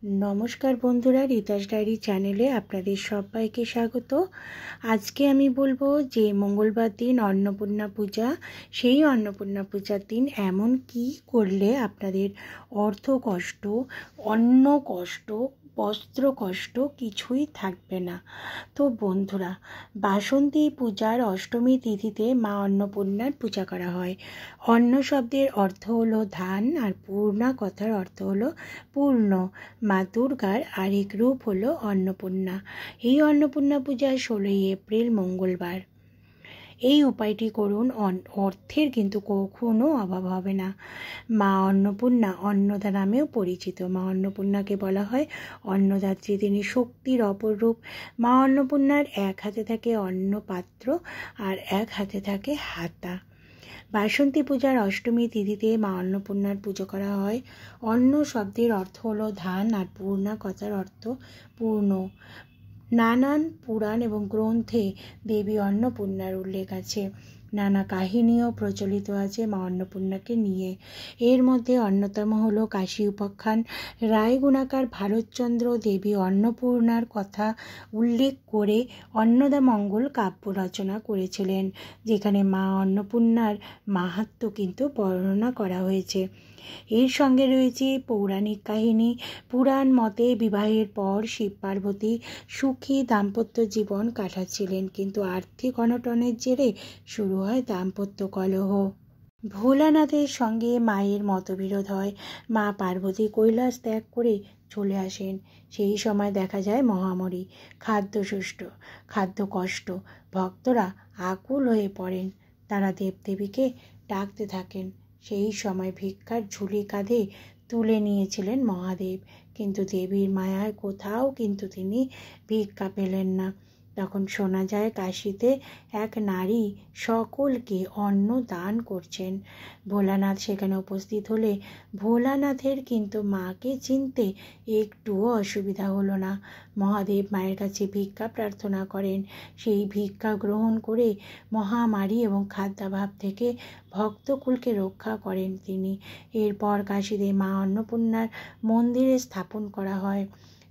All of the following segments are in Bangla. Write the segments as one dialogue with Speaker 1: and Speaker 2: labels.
Speaker 1: নমস্কার বন্ধুরা, রিতাস ডায়েরি চ্যানেলে আপনাদের সবাইকে স্বাগত। আজকে আমি বলবো যে মঙ্গলবার দিন অন্নপূর্ণা পূজা, সেই অন্নপূর্ণা পূজার দিন এমন কি করলে আপনাদের অর্থ কষ্ট, অন্ন কষ্ট, বস্ত্র কষ্ট কিছুই থাকবে না। তো বন্ধুরা, বাসন্তী পূজার অষ্টমী তিথিতে মা অন্নপূর্ণার পূজা করা হয়। অন্ন শব্দের অর্থ হলো ধান, আর পূর্ণা কথার অর্থ হলো পূর্ণ। মা দুর্গার আরেক রূপ হলো অন্নপূর্ণা। এই অন্নপূর্ণা পূজা 16ই এপ্রিল মঙ্গলবার। এই উপায়টি করুন, অর্থের কিন্তু কখনো অভাব হবে না। মা অন্নপূর্ণা অন্নদা নামেও পরিচিত। মা অন্নপূর্ণাকে বলা হয় অন্নদাত্রী, তিনি শক্তির অপর রূপ। মা অন্নপূর্ণার এক হাতে থাকে অন্ন পাত্র আর এক হাতে থাকে হাতা। বাসন্তী পূজার অষ্টমী তিথিতে মা অন্নপূর্ণার পুজো করা হয়। অন্ন শব্দের অর্থ হলো ধান, আর পূর্ণা কথার অর্থ পূর্ণ। নানান পুরাণ এবং গ্রন্থে দেবী অন্নপূর্ণার উল্লেখ আছে। নানা কাহিনীও প্রচলিত আছে মা অন্নপূর্ণাকে নিয়ে। এর মধ্যে অন্যতম হলো কাশী উপাখ্যান। রায়গুণাকার ভারতচন্দ্র দেবী অন্নপূর্ণার কথা উল্লেখ করে অন্নদামঙ্গল কাব্য রচনা করেছিলেন, যেখানে মা অন্নপূর্ণার মাহাত্ম্য কিন্তু বর্ণনা করা হয়েছে। এর সঙ্গে রয়েছে পৌরাণিক কাহিনী। পুরাণ মতে বিবাহের পর শিব পার্বতী সুখী দাম্পত্য জীবন কাটাচ্ছিলেন, কিন্তু আর্থিক অনটনের জেরে শুরু হয় দাম্পত্য কলহ। ভোলানাথের সঙ্গে মায়ের মতবিরোধ হয়। মা পার্বতী কৈলাস ত্যাগ করে চলে আসেন। সেই সময় দেখা যায় মহামারী, খাদ্য কষ্ট। ভক্তরা আকুল হয়ে পড়েন। তারা দেবদেবীকে ডাকতে থাকেন। সেই সময় ভিক্ষার ঝুলি কাঁধে তুলে নিয়েছিলেন মহাদেব, কিন্তু দেবীর মায়ায় কোথাও কিন্তু তিনি ভিক্ষা পেলেন না। তখন শোনা যায় কাশীতে এক নারী সকলকে অন্ন দান করছেন। ভোলানাথ সেখানে উপস্থিত হলে ভোলানাথের কিন্তু মাকে চিনতে একটুও অসুবিধা হলো না। মহাদেব মায়ের কাছে ভিক্ষা প্রার্থনা করেন। সেই ভিক্ষা গ্রহণ করে মহামারী এবং খাদ্যাভাব থেকে ভক্তকুলকে রক্ষা করেন তিনি। এরপর কাশীতে মা অন্নপূর্ণার মন্দিরে স্থাপন করা হয়।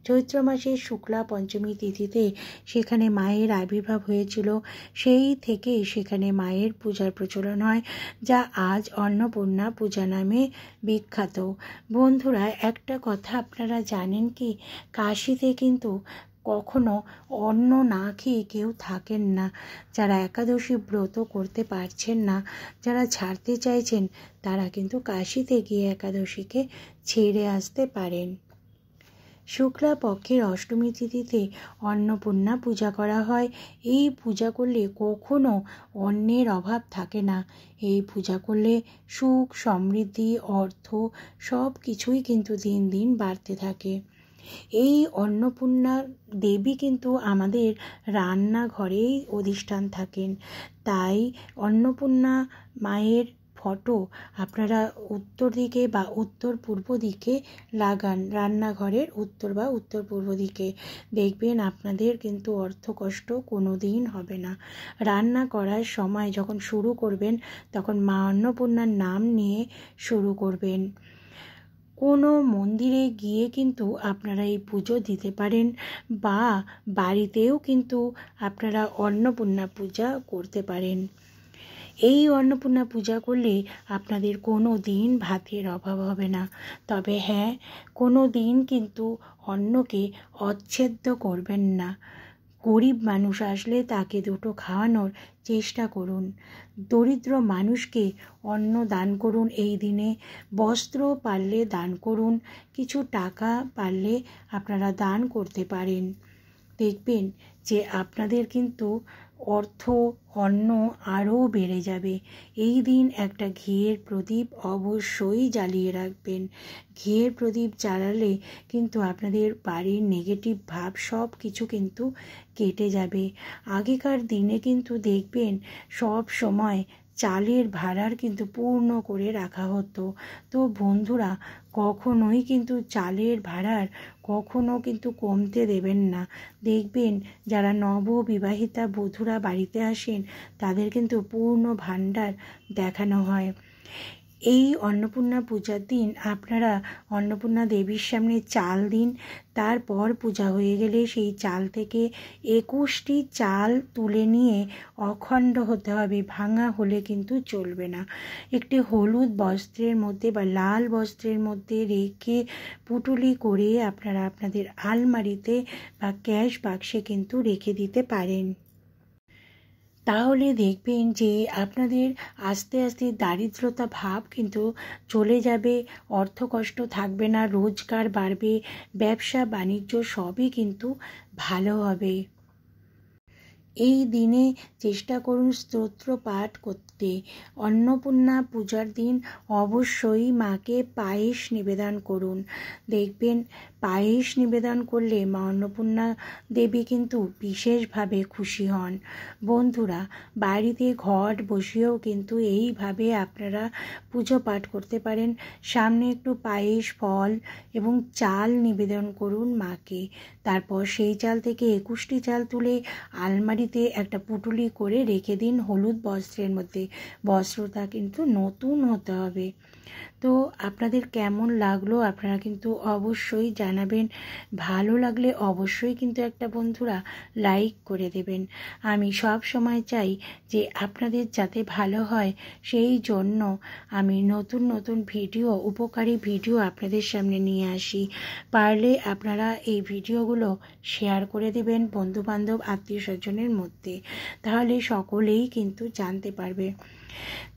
Speaker 1: চৈত্র মাসের শুক্লা পঞ্চমী তিথিতে সেখানে মায়ের আবির্ভাব হয়েছিল। সেই থেকে সেখানে মায়ের পূজার প্রচলন হয়, যা আজ অন্নপূর্ণা পূজা নামে বিখ্যাত। বন্ধুরা, একটা কথা আপনারা জানেন কি, কাশীতে কিন্তু কখনো অন্ন না খেয়ে কেউ থাকেন না। যারা একাদশী ব্রত করতে পারছেন না, যারা ছাড়তে চাইছেন, তারা কিন্তু কাশীতে গিয়ে একাদশীকে ছেড়ে আসতে পারেন। শুক্লা পক্ষের অষ্টমী তিথিতে অন্নপূর্ণা পূজা করা হয়। এই পূজা করলে কখনো অন্নের অভাব থাকে না। এই পূজা করলে সুখ, সমৃদ্ধি, অর্থ সব কিছুই কিন্তু দিন দিন বাড়তে থাকে। এই অন্নপূর্ণা দেবী কিন্তু আমাদের রান্নাঘরেই অধিষ্ঠান থাকেন। তাই অন্নপূর্ণা মায়ের ফটো আপনারা উত্তর দিকে বা উত্তর পূর্ব দিকে লাগান। রান্নাঘরের উত্তর বা উত্তর পূর্ব দিকে দেখবেন আপনাদের কিন্তু অর্থকষ্ট কোনো দিন হবে না। রান্না করার সময় যখন শুরু করবেন, তখন মা অন্নপূর্ণার নাম নিয়ে শুরু করবেন। কোনো মন্দিরে গিয়ে কিন্তু আপনারা এই পুজো দিতে পারেন, বা বাড়িতেও কিন্তু আপনারা অন্নপূর্ণা পূজা করতে পারেন। এই অন্নপূর্ণা পূজা করলে আপনাদের কোনো দিন ভাতের অভাব হবে না। তবে হ্যাঁ, কোনো দিন কিন্তু অন্নকে অচ্ছেদ্য করবেন না। গরিব মানুষ আসলে তাকে দুটো খাওয়ানোর চেষ্টা করুন। দরিদ্র মানুষকে অন্ন দান করুন এই দিনে। বস্ত্র পারলে দান করুন। কিছু টাকা পারলে আপনারা দান করতে পারেন। দেখবেন যে আপনাদের কিন্তু অর্থ, অন্ন আরও বেড়ে যাবে। এই দিন একটা ঘিয়ের প্রদীপ অবশ্যই জ্বালিয়ে রাখবেন। ঘিয়ের প্রদীপ জ্বালালে কিন্তু আপনাদের বাড়ির নেগেটিভ ভাব সব কিছু কিন্তু কেটে যাবে। আগেকার দিনে কিন্তু দেখবেন সব সময় চালের ভাঁড়ার কিন্তু পূর্ণ করে রাখা হতো। তো বন্ধুরা, কখনোই কিন্তু চালের ভাঁড়ার কখনো কিন্তু কমতে দেবেন না। দেখবেন যারা নববিবাহিতা বধূরা বাড়িতে আসেন, তাদের কিন্তু পূর্ণ ভাণ্ডার দেখানো হয়। এই অন্নপূর্ণা পূজার দিন আপনারা অন্নপূর্ণা দেবীর সামনে চাল দিন। তারপর পূজা হয়ে গেলে সেই চাল থেকে 21টি চাল তুলে নিয়ে অখণ্ড হতে হবে, ভাঙা হলে কিন্তু চলবে না। একটি হলুদ বস্ত্রের মধ্যে বা লাল বস্ত্রের মধ্যে রেখে পুটুলি করে আপনারা আপনাদের আলমারিতে বা ক্যাশ বাক্সে কিন্তু রেখে দিতে পারেন। তাহলে দেখবেন যে আপনাদের আস্তে আস্তে দারিদ্রতা ভাব কিন্তু চলে যাবে, অর্থকষ্ট থাকবে না, রোজগার বাড়বে, ব্যবসা বাণিজ্য সবই কিন্তু ভালো হবে। এই দিনে চেষ্টা করুন স্তোত্র পাঠ করতে। অন্নপূর্ণা পূজার দিন অবশ্যই মাকে পায়েস নিবেদন করুন। দেখবেন পায়েস নিবেদন করলে মা অন্নপূর্ণা দেবী কিন্তু বিশেষভাবে খুশি হন। বন্ধুরা, বাড়িতে ঘট বসিয়েও কিন্তু এইভাবে আপনারা পুজো পাঠ করতে পারেন। সামনে একটু পায়েস, ফল এবং চাল নিবেদন করুন মাকে। তারপর সেই চাল থেকে 21টি চাল তুলে আলমারিতে একটা পুটুলি করে রেখে দিন হলুদ বস্ত্রের মধ্যে। বস্ত্রটা কিন্তু নতুন হতে হবে। তো আপনাদের কেমন লাগলো আপনারা কিন্তু অবশ্যই জানাবেন। ভালো লাগলে অবশ্যই কিন্তু একটা বন্ধুরা লাইক করে দেবেন। আমি সব সময় চাই যে আপনাদের যাতে ভালো হয়, সেই জন্য আমি নতুন নতুন ভিডিও, উপকারী ভিডিও আপনাদের সামনে নিয়ে আসি। পারলে আপনারা এই ভিডিওগুলো শেয়ার করে দেবেন বন্ধুবান্ধব, আত্মীয় স্বজনের মধ্যে, তাহলে সকলেই কিন্তু জানতে পারবে।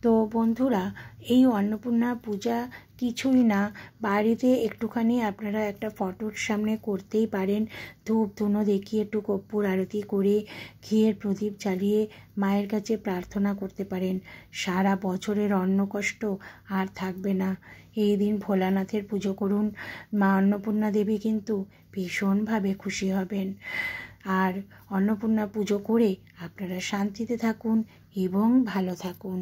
Speaker 1: তো বন্ধুরা, এই অন্নপূর্ণা পূজা কিছুই না, বাড়িতে একটুখানি আপনারা একটা ফটোর সামনে করতেই পারেন। ধূপ ধুনো দেখিয়ে একটু কর্পূর আরতি করে ঘিয়ের প্রদীপ জ্বালিয়ে মায়ের কাছে প্রার্থনা করতে পারেন। সারা বছরের অন্ন কষ্ট আর থাকবে না। এই দিন ভোলানাথের পুজো করুন, মা অন্নপূর্ণা দেবী কিন্তু ভীষণভাবে খুশি হবেন। আর অন্নপূর্ণা পুজো করে আপনারা শান্তিতে থাকুন এবং ভালো থাকুন।